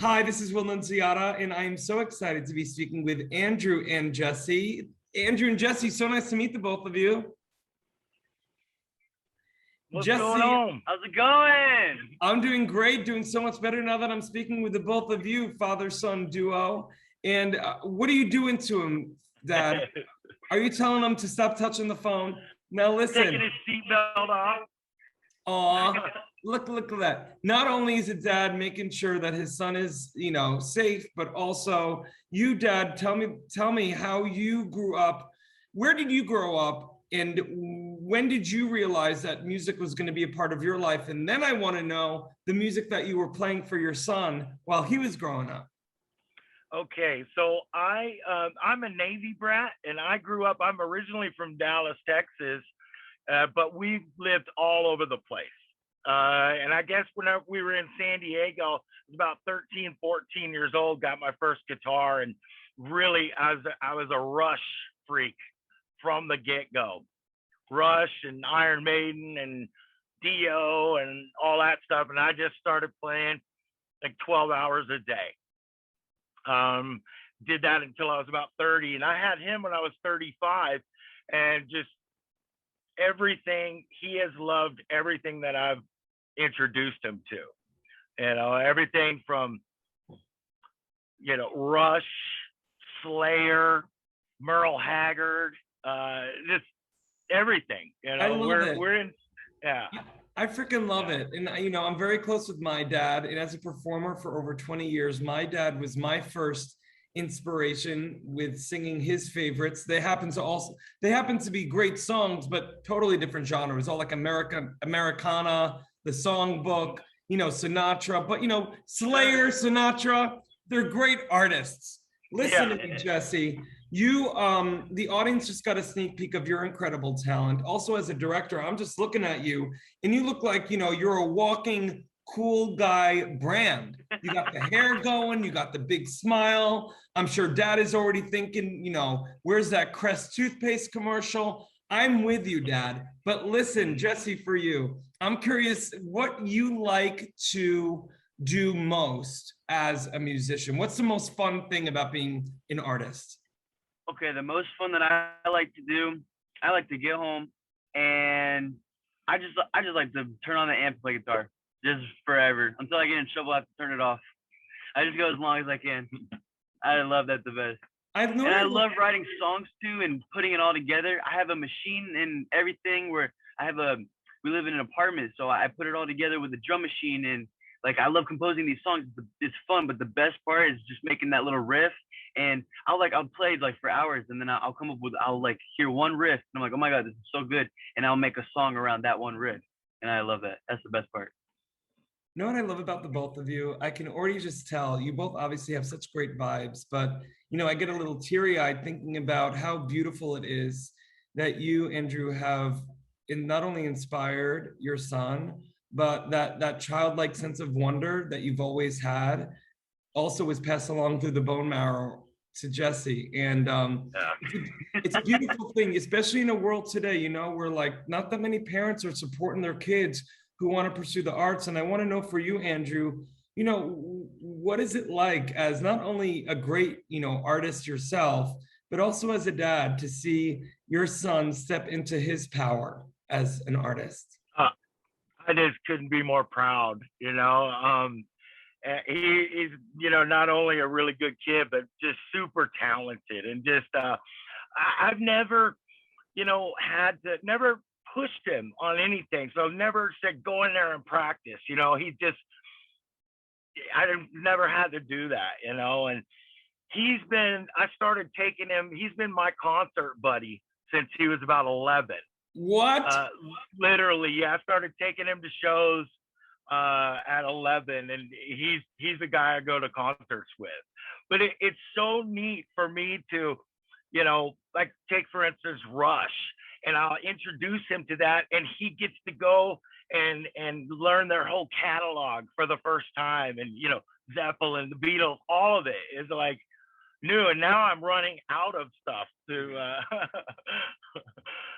Hi, this is Will Nunziata, and I am so excited to be speaking with Andrew and Jesse. Andrew and Jesse, so nice to meet the both of you. What's Jesse, going on? How's it going? I'm doing great, doing so much better now that I'm speaking with the both of you, father-son duo. And what are you doing to him, Dad? Are you telling him to stop touching the phone? Now listen. Taking his seatbelt off. Aw, look at that. Not only is it Dad making sure that his son is, safe, but also you, Dad, tell me how you grew up. Where did you grow up? And when did you realize that music was going to be a part of your life? And then I want to know the music that you were playing for your son while he was growing up. Okay, so I'm a Navy brat, and I grew up. I'm originally from Dallas, Texas, but we lived all over the place. And I guess when we were in San Diego, I was about 13, 14 years old, got my first guitar, and really I was a Rush freak from the get-go. Rush and Iron Maiden and Dio and all that stuff, and I just started playing like 12 hours a day. Did that until I was about 30, and I had him when I was 35, and just everything, he has loved everything that I've introduced him to. Everything from Rush, Slayer, Merle Haggard, just everything. I love it. We're in, yeah. I freaking love it. And, I'm very close with my dad. And as a performer for over 20 years, my dad was my first inspiration with singing his favorites. They happen to be great songs, but totally different genres, all like Americana, the songbook, Sinatra, but, Slayer, Sinatra, they're great artists. Listen to me, Jesse. You, the audience just got a sneak peek of your incredible talent. Also, as a director, I'm just looking at you, and you look like, you're a walking cool guy brand. You got the hair going, you got the big smile. I'm sure Dad is already thinking, where's that Crest toothpaste commercial? I'm with you, Dad. But listen, Jesse, for you, I'm curious what you like to do most as a musician. What's the most fun thing about being an artist? Okay, the most fun that I like to do, I like to get home and I just like to turn on the amp and play guitar just forever until I get in trouble. I have to turn it off. I just go as long as I can. I love that the best. I love writing songs too and putting it all together. I have a machine and everything where we live in an apartment, so I put it all together with a drum machine, and like I love composing these songs. It's fun, but the best part is just making that little riff. And I'll play like for hours, and then I'll come up with, I'll like hear one riff, and I'm like, oh my God, this is so good. And I'll make a song around that one riff. And I love that. That's the best part. You know what I love about the both of you? I can already just tell you both obviously have such great vibes, but I get a little teary-eyed thinking about how beautiful it is that you, Andrew, have not only inspired your son, but that childlike sense of wonder that you've always had also was passed along through the bone marrow to Jesse. And it's a beautiful thing, especially in a world today, where like not that many parents are supporting their kids who want to pursue the arts. And I want to know for you, Andrew, what is it like as not only a great, artist yourself, but also as a dad to see your son step into his power as an artist? I just couldn't be more proud, he's not only a really good kid, but just super talented, and just I've never never pushed him on anything, so I've never said go in there and practice. I never had to do that, and I started taking him, he's been my concert buddy since he was about 11. What? Literally, yeah. I started taking him to shows at 11, and he's the guy I go to concerts with. But it's so neat for me to, like take for instance Rush, and I'll introduce him to that, and he gets to go and learn their whole catalog for the first time, and Zeppelin, the Beatles, all of it is like new, and now I'm running out of stuff to.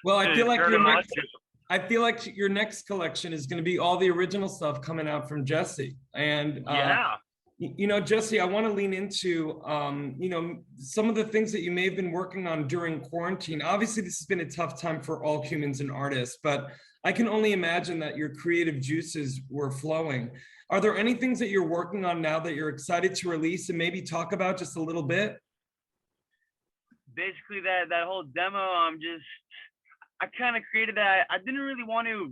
Well, I feel like your next collection is going to be all the original stuff coming out from Jesse, and You know, Jesse, I want to lean into, you know, some of the things that you may have been working on during quarantine. Obviously, this has been a tough time for all humans and artists, but I can only imagine that your creative juices were flowing. Are there any things that you're working on now that you're excited to release and maybe talk about just a little bit? Basically, that whole demo, I kind of created that. I didn't really want to.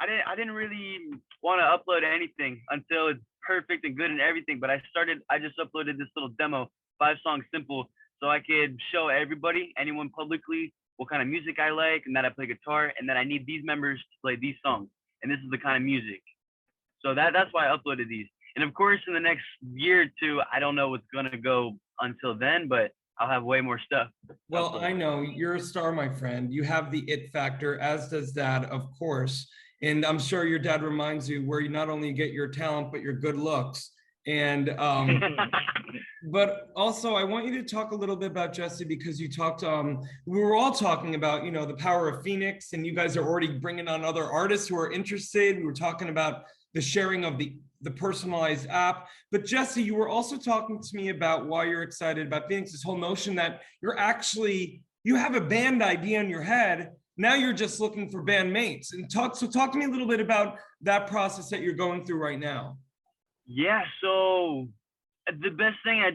I didn't really want to upload anything until it's perfect and good and everything. But I just uploaded this little demo, 5 songs, simple, so I could show everybody, anyone publicly, what kind of music I like, and that I play guitar, and that I need these members to play these songs, and this is the kind of music. So that's why I uploaded these. And of course, in the next year or two, I don't know what's gonna go until then, but I'll have way more stuff. Well, I know you're a star, my friend. You have the it factor, as does Dad, of course. And I'm sure your dad reminds you where you not only get your talent, but your good looks. And but also I want you to talk a little bit about Jesse, because you talked, we were all talking about, you know, the power of FENIX, and you guys are already bringing on other artists who are interested. We were talking about the sharing of the personalized app. But Jesse, you were also talking to me about why you're excited about FENIX, this whole notion that you have a band idea in your head. Now you're just looking for bandmates. And talk to me a little bit about that process that you're going through right now. Yeah, so the best thing I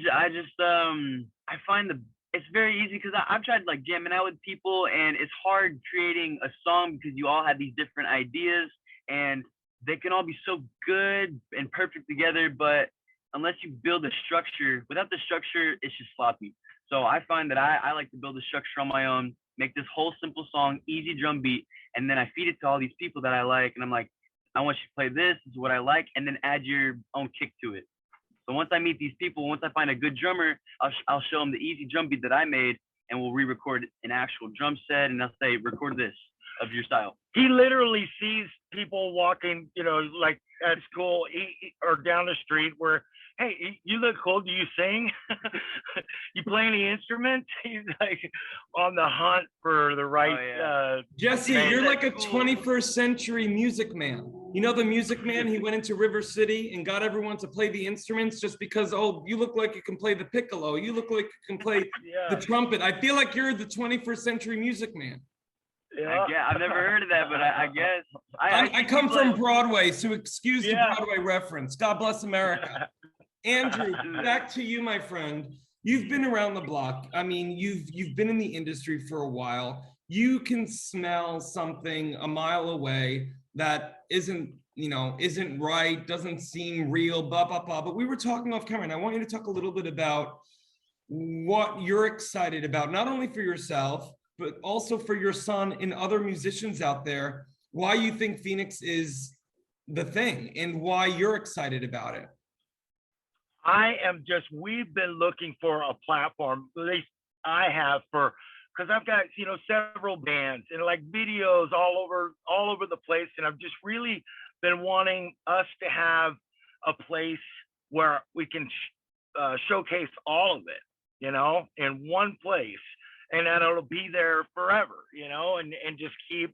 find it's very easy because I've tried like jamming out with people, and it's hard creating a song because you all have these different ideas and they can all be so good and perfect together, but unless you build a structure, without the structure, it's just sloppy. So I find that I like to build a structure on my own, make this whole simple song, easy drum beat, and then I feed it to all these people that I like, and I'm like, I want you to play this is what I like, and then add your own kick to it. So once I meet these people, once I find a good drummer, I'll show them the easy drum beat that I made, and we'll re-record an actual drum set, and I'll say, record this of your style. He literally sees people walking, you know, like at school or down the street where, hey, you look cool. Do you sing? You play any instruments? He's like on the hunt for the right. Oh, yeah. Jesse, Man, you're like a that's cool. 21st century music man. You know the Music Man? He went into River City and got everyone to play the instruments just because, oh, you look like you can play the piccolo. You look like you can play the trumpet. I feel like you're the 21st century music man. Yeah. I've never heard of that, but I guess. I come from Broadway, so excuse the Broadway reference. God bless America. Andrew, back to you, my friend. You've been around the block. I mean, you've been in the industry for a while. You can smell something a mile away that isn't right, doesn't seem real, blah, blah, blah. But we were talking off camera, and I want you to talk a little bit about what you're excited about, not only for yourself, but also for your son and other musicians out there, why you think FENIX is the thing and why you're excited about it. We've been looking for a platform, at least I have, because I've got, you know, several bands and like videos all over the place. And I've just really been wanting us to have a place where we can showcase all of it, you know, in one place. And then it'll be there forever, you know, and just keep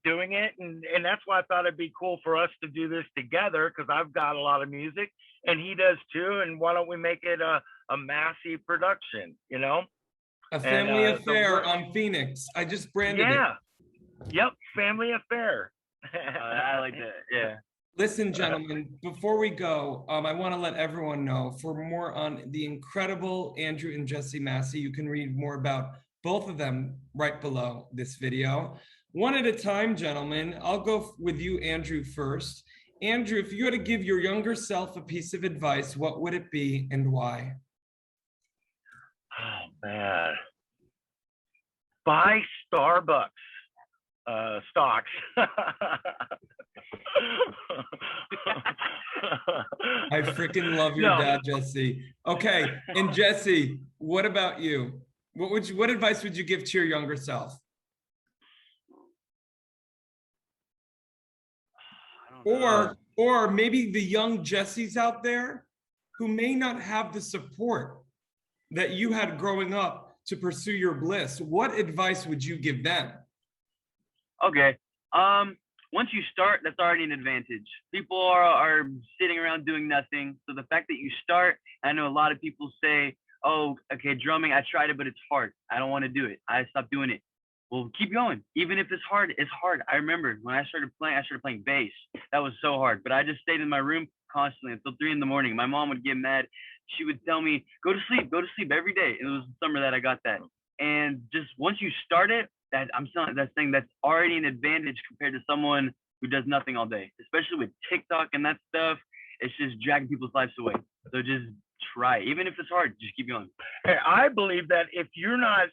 doing it. And that's why I thought it'd be cool for us to do this together, because I've got a lot of music and he does too. And why don't we make it a Massey production, you know? A family affair on FENIX. I just branded it. Yep, family affair. I like that, yeah. Listen, gentlemen, before we go, I want to let everyone know, for more on the incredible Andrew and Jesse Massey, you can read more about both of them right below this video. One at a time, gentlemen. I'll go with you, Andrew, first. Andrew, if you had to give your younger self a piece of advice, what would it be and why? Oh, man. Buy Starbucks stocks. I freaking love your dad, Jesse. Okay, and Jesse, what about you? What advice would you give to your younger self? Or maybe the young Jessies out there who may not have the support that you had growing up to pursue your bliss. What advice would you give them? Okay. once you start, that's already an advantage. People are sitting around doing nothing. So the fact that you start, I know a lot of people say, oh, okay, drumming, I tried it, but it's hard. I don't want to do it. I stopped doing it. Well, keep going. Even if it's hard, it's hard. I remember when I started playing bass. That was so hard. But I just stayed in my room constantly until 3 a.m. My mom would get mad. She would tell me, go to sleep every day. And it was the summer that I got that. And just once you start it, that's already an advantage compared to someone who does nothing all day, especially with TikTok and that stuff. It's just dragging people's lives away. So just try, even if it's hard, just keep going. I believe that if you're not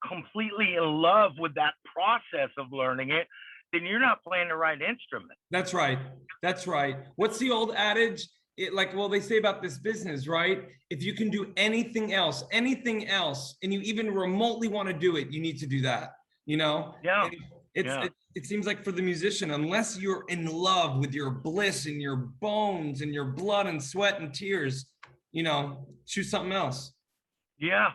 completely in love with that process of learning it, then you're not playing the right instrument. That's right. That's right. What's the old adage? They say about this business, right? If you can do anything else, and you even remotely want to do it, you need to do that, Yeah. It seems like for the musician, unless you're in love with your bliss and your bones and your blood and sweat and tears, choose something else. Yeah.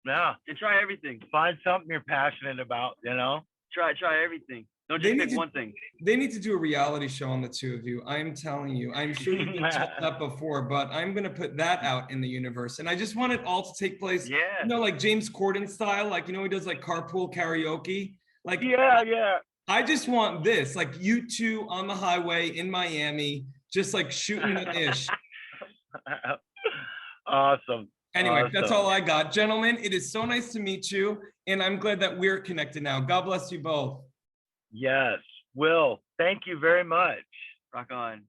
And try everything. Find something you're passionate about, Try everything. Don't just pick one thing. They need to do a reality show on the two of you. I'm telling you. I'm sure you've been told that before, but I'm going to put that out in the universe. And I just want it all to take place, like James Corden style, he does like carpool karaoke. Yeah. I just want this, like you two on the highway in Miami, just like shooting the ish. Awesome. Anyway, That's all I got. Gentlemen, it is so nice to meet you. And I'm glad that we're connected now. God bless you both. Yes. Will, thank you very much. Rock on.